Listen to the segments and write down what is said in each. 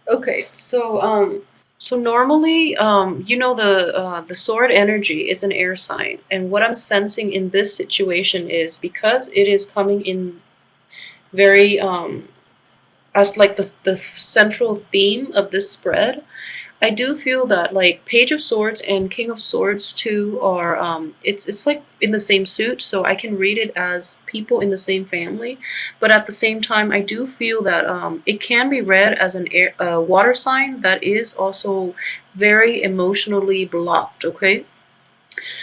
Okay, so normally, the sword energy is an air sign, and what I'm sensing in this situation is because it is coming in very as like the central theme of this spread. I do feel that like Page of Swords and King of Swords too are it's like in the same suit, so I can read it as people in the same family, but at the same time I do feel that it can be read as an air, water sign that is also very emotionally blocked. Okay,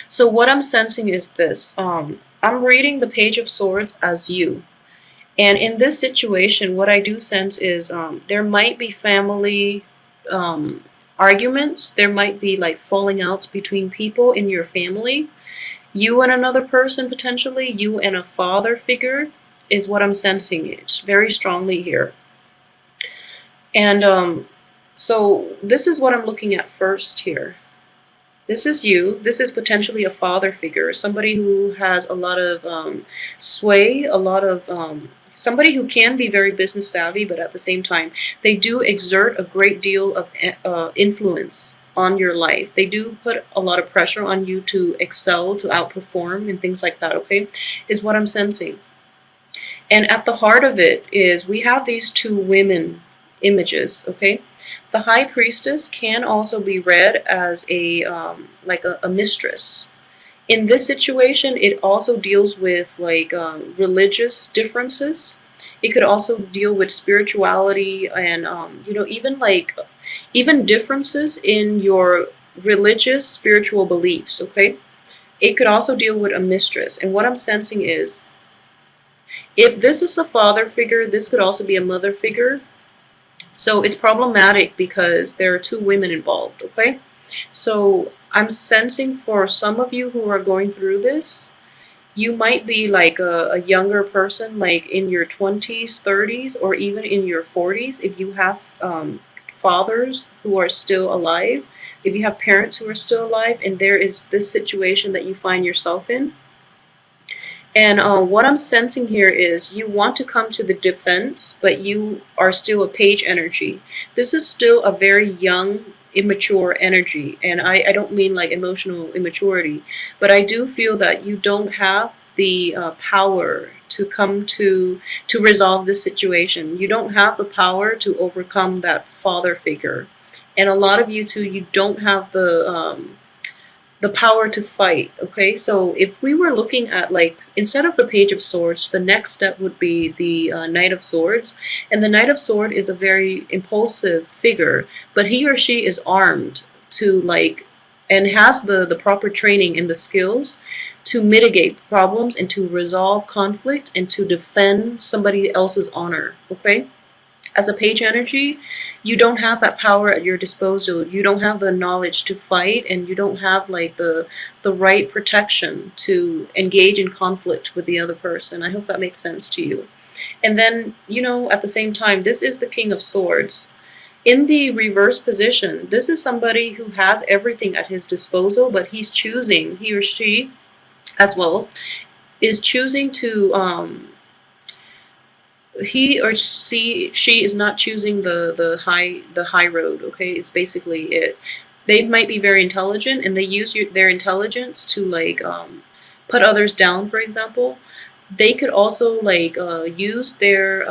so what I'm sensing is this: I'm reading the Page of Swords as you. And in this situation, what I do sense is there might be family um, arguments. There might be like falling outs between people in your family. You and another person, potentially, you and a father figure, is what I'm sensing. It's very strongly here. And so this is what I'm looking at first here. This is you. This is potentially a father figure, somebody who has a lot of sway, a lot of somebody who can be very business savvy, but at the same time, they do exert a great deal of influence on your life. They do put a lot of pressure on you to excel, to outperform, and things like that. Okay, is what I'm sensing. And at the heart of it is we have these two women images. Okay, the high priestess can also be read as a like a mistress. In this situation, it also deals with like religious differences. It could also deal with spirituality and even like even differences in your religious spiritual beliefs. Okay, it could also deal with a mistress. And what I'm sensing is if this is a father figure, this could also be a mother figure. So it's problematic because there are two women involved, okay? So I'm sensing for some of you who are going through this, you might be like a younger person, like in your 20s, 30s, or even in your 40s. If you have fathers who are still alive, if you have parents who are still alive, and there is this situation that you find yourself in, and what I'm sensing here is you want to come to the defense, but you are still a page energy. This is still a very young, immature energy. And I don't mean like emotional immaturity, but I do feel that you don't have the power to come to resolve this situation. You don't have the power to overcome that father figure. And a lot of you too, you don't have the power to fight. Okay, so if we were looking at like instead of the Page of Swords, the next step would be the Knight of Swords, and the Knight of Sword is a very impulsive figure, but he or she is armed to like and has the proper training and the skills to mitigate problems and to resolve conflict and to defend somebody else's honor. Okay, as a page energy, you don't have that power at your disposal. You don't have the knowledge to fight, and you don't have like the right protection to engage in conflict with the other person. I hope that makes sense to you. And then, at the same time, this is the King of Swords. In the reverse position, this is somebody who has everything at his disposal, but he's choosing, he or she as well, is choosing to he or she is not choosing the high road. Okay, it's basically it. They might be very intelligent and they use their intelligence to like put others down, for example. They could also like use their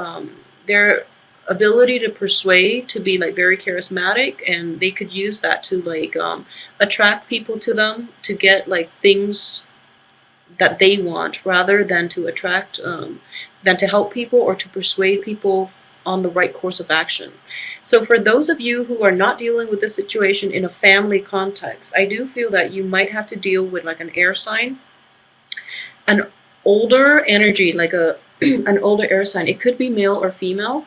ability to persuade to be like very charismatic, and they could use that to like attract people to them to get like things that they want rather than to attract than to help people or to persuade people on the right course of action. So for those of you who are not dealing with this situation in a family context, I do feel that you might have to deal with like an air sign, an older energy, like a an older air sign. It could be male or female,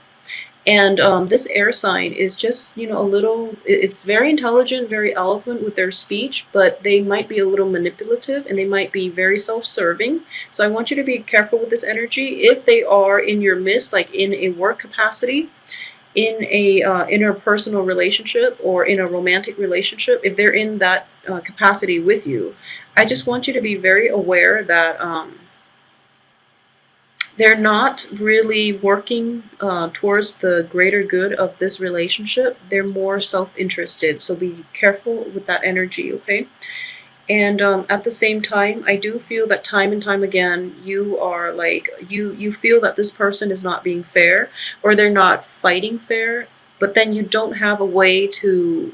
and this air sign is just, a little, it's very intelligent, very eloquent with their speech, but they might be a little manipulative and they might be very self-serving. So I want you to be careful with this energy. If they are in your midst, like in a work capacity, in a interpersonal relationship, or in a romantic relationship, if they're in that capacity with you, I just want you to be very aware that They're not really working towards the greater good of this relationship. They're more self-interested. So be careful with that energy, okay? And at the same time, I do feel that time and time again, you are like you feel that this person is not being fair, or they're not fighting fair. But then you don't have a way to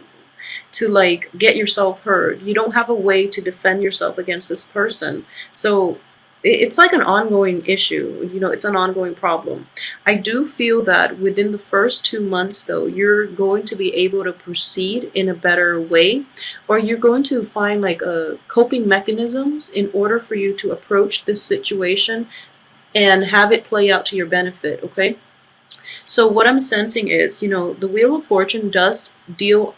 like get yourself heard. You don't have a way to defend yourself against this person. So it's like an ongoing issue, you know, it's an ongoing problem. I do feel that within the first 2 months, though, you're going to be able to proceed in a better way, or you're going to find like coping mechanisms in order for you to approach this situation and have it play out to your benefit, okay? So what I'm sensing is, you know, the Wheel of Fortune does deal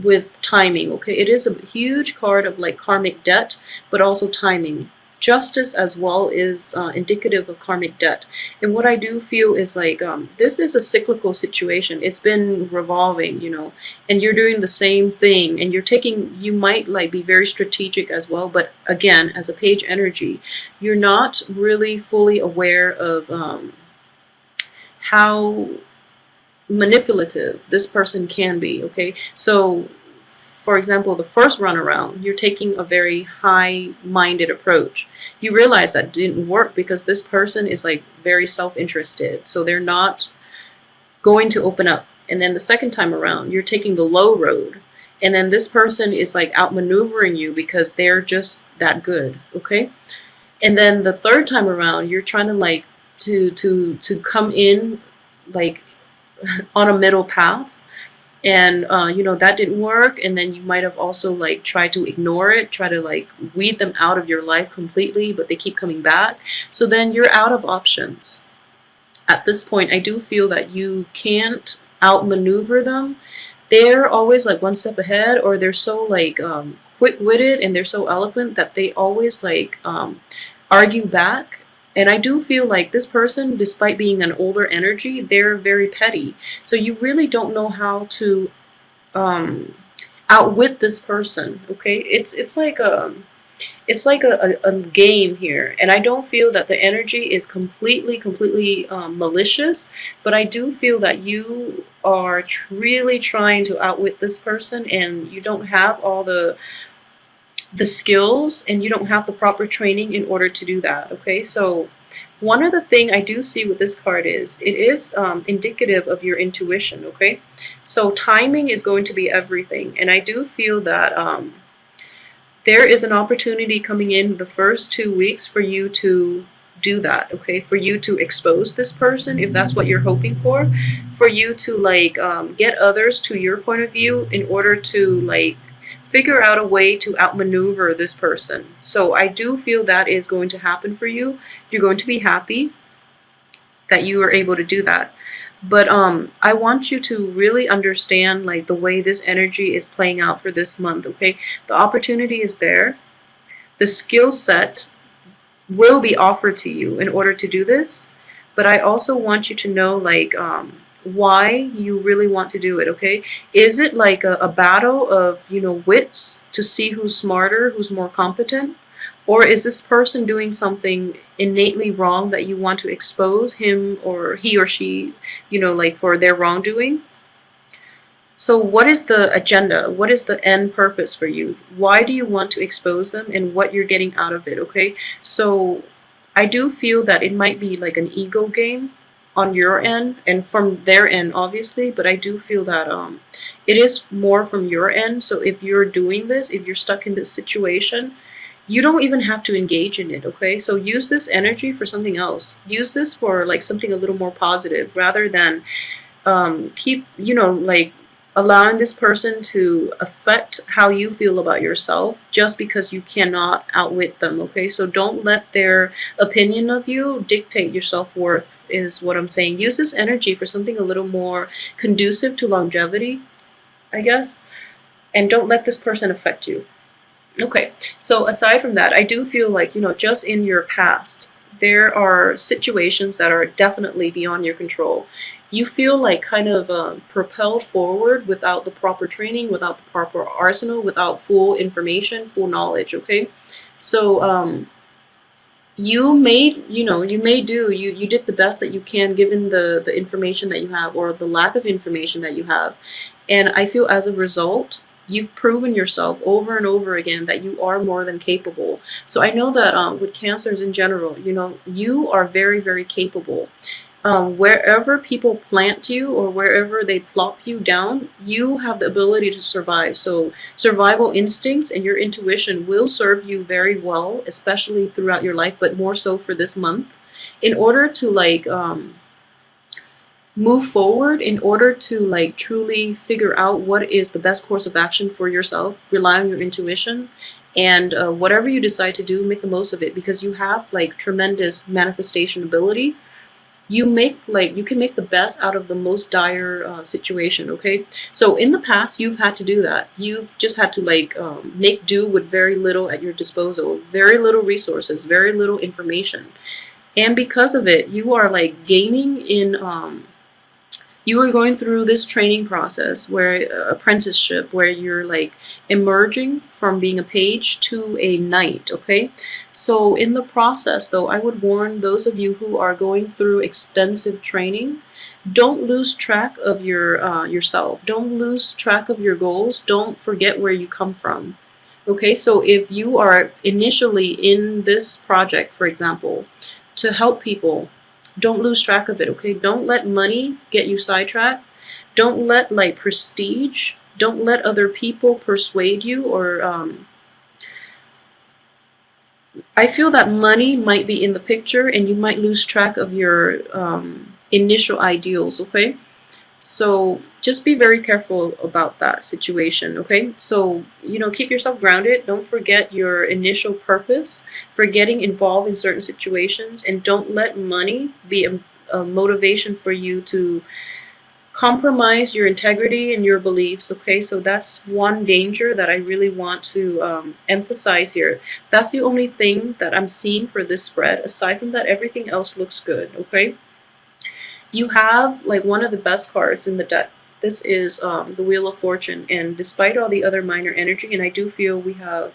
with timing, okay? It is a huge card of like karmic debt, but also timing. Justice as well is indicative of karmic debt. And what I do feel is like this is a cyclical situation. It's been revolving, you know, and you're doing the same thing, and you're taking, you might like be very strategic as well, but again, as a page energy, you're not really fully aware of how manipulative this person can be, okay? So for example, the first run around, you're taking a very high-minded approach. You realize that didn't work because this person is like very self-interested, so they're not going to open up. And then the second time around, you're taking the low road, and then this person is like outmaneuvering you because they're just that good, okay? And then the third time around, you're trying to like to come in like on a middle path, and you know, that didn't work, and then you might have also like tried to ignore it, try to like weed them out of your life completely, but they keep coming back. So then you're out of options. At this point, I do feel that you can't outmaneuver them. They're always like one step ahead, or they're so like quick-witted, and they're so eloquent that they always like argue back. And I do feel like this person, despite being an older energy, they're very petty. So you really don't know how to outwit this person. Okay, it's like a game here, and I don't feel that the energy is completely malicious, but I do feel that you are really trying to outwit this person, and you don't have all the skills, and you don't have the proper training in order to do that, okay? So one other thing I do see with this card is it is indicative of your intuition, okay? So timing is going to be everything, and I do feel that there is an opportunity coming in the first 2 weeks for you to do that, okay? For you to expose this person, if that's what you're hoping for you to like get others to your point of view in order to like figure out a way to outmaneuver this person. So I do feel that is going to happen for you. You're going to be happy that you were able to do that. But I want you to really understand like the way this energy is playing out for this month, okay? The opportunity is there. The skill set will be offered to you in order to do this. But I also want you to know like why you really want to do it, okay? Is it like a battle of, you know, wits to see who's smarter, who's more competent? Or is this person doing something innately wrong that you want to expose him or he or she, you know, like for their wrongdoing? So what is the agenda? What is the end purpose for you? Why do you want to expose them, and what you're getting out of it, okay? So I do feel that it might be like an ego game on your end and from their end, obviously, but I do feel that it is more from your end. So if you're doing this, if you're stuck in this situation, you don't even have to engage in it, okay? So use this energy for something else. Use this for like something a little more positive, rather than keep, you know, like allowing this person to affect how you feel about yourself just because you cannot outwit them, okay? So don't let their opinion of you dictate your self-worth, is what I'm saying. Use this energy for something a little more conducive to longevity, I guess, and don't let this person affect you. Okay, so aside from that, I do feel like, you know, just in your past, there are situations that are definitely beyond your control. You feel like kind of propelled forward without the proper training, without the proper arsenal, without full information, full knowledge, okay? So you made, you may do, you did the best that you can given the information that you have, or the lack of information that you have. And I feel as a result, you've proven yourself over and over again that you are more than capable. So I know that with cancers in general, you are very, very capable. Wherever people plant you or wherever they plop you down, you have the ability to survive. So survival instincts and your intuition will serve you very well, especially throughout your life, but more so for this month, in order to like move forward, in order to like truly figure out what is the best course of action for yourself. Rely on your intuition, and whatever you decide to do, make the most of it, because you have like tremendous manifestation abilities. You can make the best out of the most dire situation. Okay, so in the past you've had to do that. You've just had to like make do with very little at your disposal, very little resources, very little information. And because of it, you are like gaining in you are going through this training process, where apprenticeship, where you're like emerging from being a page to a knight. Okay, so in the process though, I would warn those of you who are going through extensive training, don't lose track of yourself, don't lose track of your goals, don't forget where you come from. Okay, so if you are initially in this project, for example, to help people, don't lose track of it. Okay, don't let money get you sidetracked. Don't let like prestige, don't let other people persuade you, or I feel that money might be in the picture and you might lose track of your initial ideals. Okay, so just be very careful about that situation. Okay, so keep yourself grounded, don't forget your initial purpose for getting involved in certain situations, and don't let money be a motivation for you to compromise your integrity and your beliefs. Okay, so that's one danger that I really want to emphasize here. That's the only thing that I'm seeing for this spread. Aside from that, everything else looks good. Okay, you have like one of the best cards in the deck. This is the Wheel of Fortune, and despite all the other minor energy, and I do feel we have,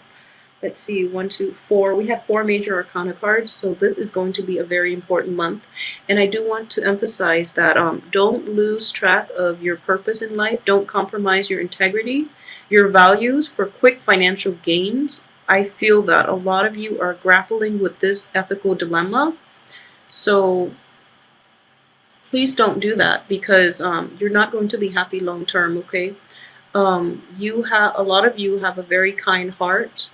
let's see, one, two, four. We have four major arcana cards, so this is going to be a very important month. And I do want to emphasize that don't lose track of your purpose in life. Don't compromise your integrity, your values for quick financial gains. I feel that a lot of you are grappling with this ethical dilemma. So please don't do that, because you're not going to be happy long term. Okay, you have, a lot of you have a very kind heart,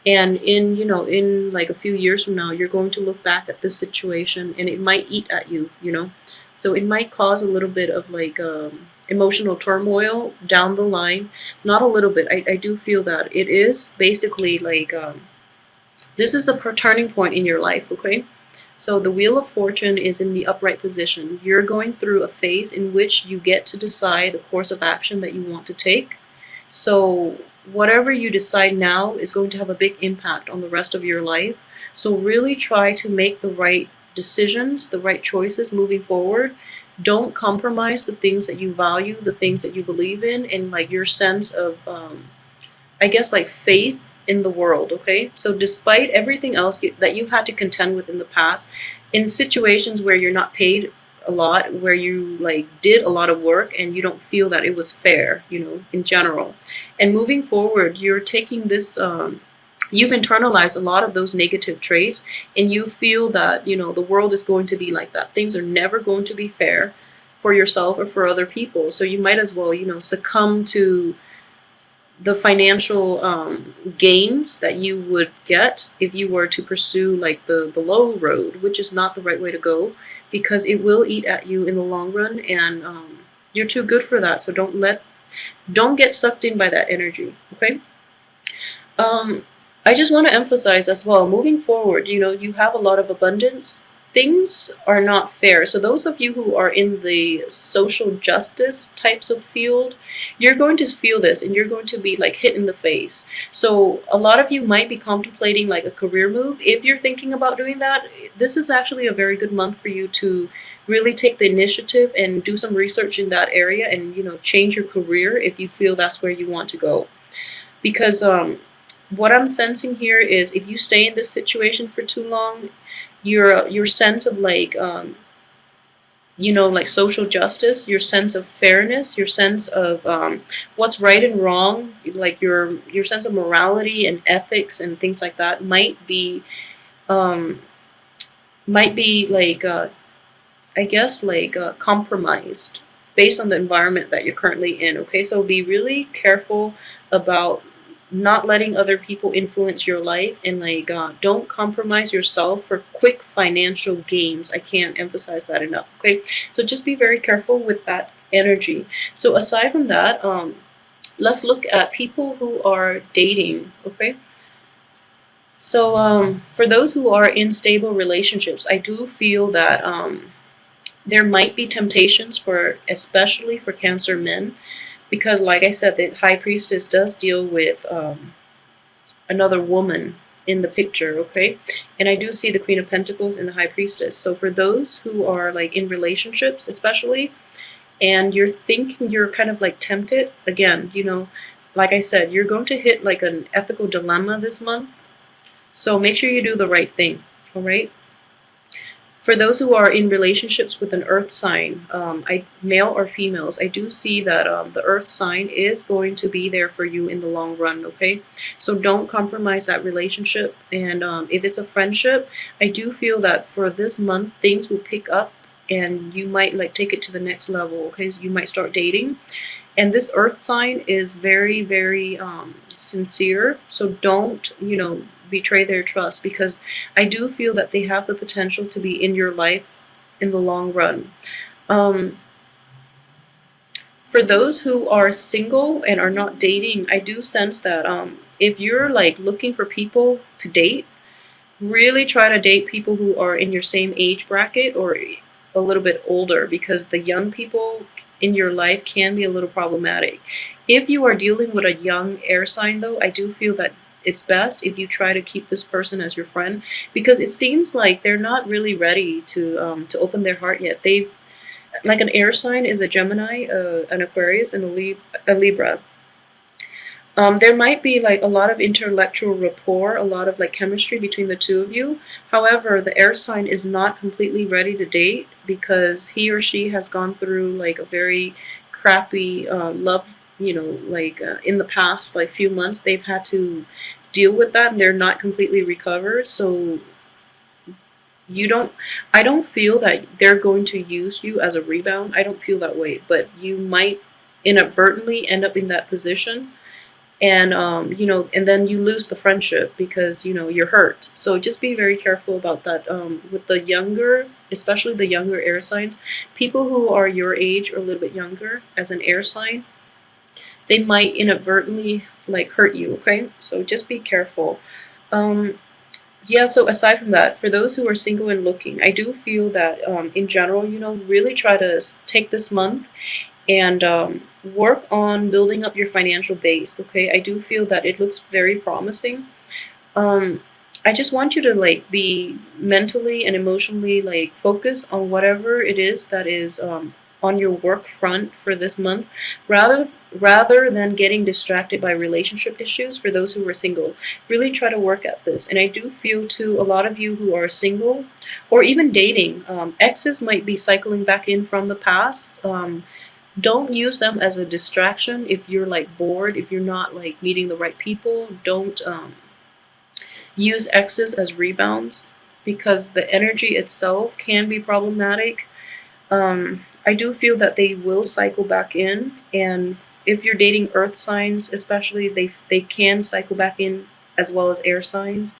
and in like a few years from now, you're going to look back at this situation and it might eat at you. So it might cause a little bit of like emotional turmoil down the line. Not a little bit, I do feel that it is basically like this is a turning point in your life. Okay, so the Wheel of Fortune is in the upright position. You're going through a phase in which you get to decide the course of action that you want to take. So whatever you decide now is going to have a big impact on the rest of your life. So really try to make the right decisions, the right choices moving forward. Don't compromise the things that you value, the things that you believe in, and like your sense of, I guess, like faith in the world. Okay, so despite everything else that you've had to contend with in the past, in situations where you're not paid a lot, where you like did a lot of work and you don't feel that it was fair, in general, and moving forward, you're taking this you've internalized a lot of those negative traits, and you feel that the world is going to be like that. Things are never going to be fair for yourself or for other people, so you might as well succumb to the financial gains that you would get if you were to pursue like the low road, which is not the right way to go, because it will eat at you in the long run, and you're too good for that. So don't get sucked in by that energy. Okay. I just want to emphasize as well, moving forward, you have a lot of abundance. Things are not fair. So those of you who are in the social justice types of field, you're going to feel this and you're going to be like hit in the face. So a lot of you might be contemplating like a career move. If you're thinking about doing that, this is actually a very good month for you to really take the initiative and do some research in that area, and change your career if you feel that's where you want to go. Because what I'm sensing here is, if you stay in this situation for too long, your sense of like like social justice, your sense of fairness, your sense of what's right and wrong, like your sense of morality and ethics and things like that um, might be like I guess like compromised based on the environment that you're currently in. Okay, so be really careful about not letting other people influence your life, and like don't compromise yourself for quick financial gains. I can't emphasize that enough. Okay, so just be very careful with that energy. So aside from that, let's look at people who are dating. Okay, so for those who are in stable relationships, I do feel that there might be temptations for, especially for Cancer men, because like I said, the High Priestess does deal with another woman in the picture. Okay, and I do see the Queen of Pentacles in the High Priestess. So for those who are like in relationships, especially, and you're thinking, you're kind of like tempted again, like I said, you're going to hit like an ethical dilemma this month. So make sure you do the right thing. All right. For those who are in relationships with an earth sign, male or females, I do see that the earth sign is going to be there for you in the long run. Okay, so don't compromise that relationship. And if it's a friendship, I do feel that for this month things will pick up, and you might like take it to the next level. Okay, so you might start dating, and this earth sign is very, very sincere. So don't, betray their trust, because I do feel that they have the potential to be in your life in the long run. Um, for those who are single and are not dating, I do sense that if you're like looking for people to date, really try to date people who are in your same age bracket or a little bit older, because the young people in your life can be a little problematic. If you are dealing with a young air sign, though, I do feel that it's best if you try to keep this person as your friend, because it seems like they're not really ready to open their heart yet. They, like, an air sign is a Gemini, an Aquarius, and a Libra. There might be like a lot of intellectual rapport, a lot of like chemistry between the two of you. However, the air sign is not completely ready to date because he or she has gone through like a very crappy love, like in the past like few months they've had to deal with that, and they're not completely recovered. So you don't I don't feel that they're going to use you as a rebound. I don't feel that way, but you might inadvertently end up in that position, and and then you lose the friendship because you're hurt. So just be very careful about that. With the younger, especially the younger air signs, people who are your age or a little bit younger as an air sign, they might inadvertently like hurt you. Okay, so just be careful. um yeah, so aside from that, for those who are single and looking, I do feel that in general, really try to take this month and work on building up your financial base. Okay, I do feel that it looks very promising. um, I just want you to like be mentally and emotionally like focus on whatever it is that is on your work front for this month, rather than getting distracted by relationship issues. For those who are single, really try to work at this. And I do feel too, a lot of you who are single or even dating, exes might be cycling back in from the past. Don't use them as a distraction. If you're like bored, if you're not like meeting the right people, don't use X's as rebounds, because the energy itself can be problematic. I do feel that they will cycle back in, and if you're dating earth signs especially, they can cycle back in as well as air signs.